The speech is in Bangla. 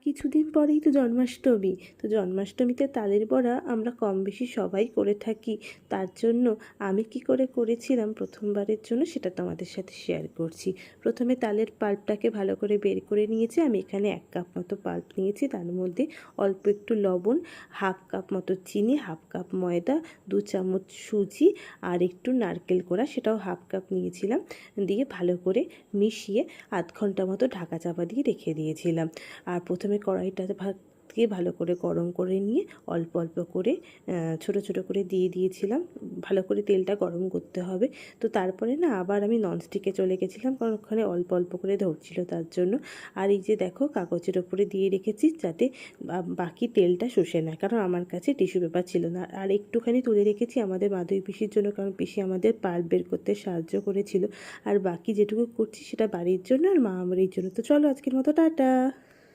কিছুদিন পরেই তো জন্মাষ্টমী। তো জন্মাষ্টমীতে তালের বড়া আমরা কম বেশি সবাই করে থাকি। তার জন্য আমি কি করে করেছিলাম প্রথমবারের জন্য সেটা তোমাদের সাথে শেয়ার করছি। প্রথমে তালের পাল্পটাকে ভালো করে বের করে নিয়েছি। আমি এখানে 1 কাপ মতো পাল্প নিয়েছি। তার মধ্যে অল্প একটু লবণ, 1/2 কাপ মতো চিনি, 1/2 কাপ ময়দা, 2 চামচ সুজি আর একটু নারকেল কোড়া, সেটাও 1/2 কাপ নিয়েছিলাম। দিয়ে ভালো করে মিশিয়ে আধ ঘন্টা মতো ঢাকা চাপা দিয়ে রেখে দিয়েছিলাম। আর প্রথমে কড়াইটাতে দিয়ে ভালো করে গরম করে নিয়ে অল্প অল্প করে ছোট ছোট করে দিয়ে দিয়েছিলাম। ভালো করে তেলটা গরম করতে হবে। তো তারপরে না আবার আমি ননস্টিকে চলে গেছিলাম, কারণ ওখানে অল্প অল্প করে ধরছিল তার জন্য। আর এই যে দেখো, কাগজের ওপরে দিয়ে রেখেছি যাতে বাকি তেলটা শুষে নেয়, কারণ আমার কাছে টিস্যু পেপার ছিল না। আর একটুখানি তুলে রেখেছি আমাদের মাধবী পিসির জন্য, কারণ পিসি আমাদের পাল্প বের করতে সাহায্য করেছিল। আর বাকি যেটুকু করছি সেটা বাড়ির জন্য আর মা আমার জন্য। তো চলো আজকের মতো টাটা।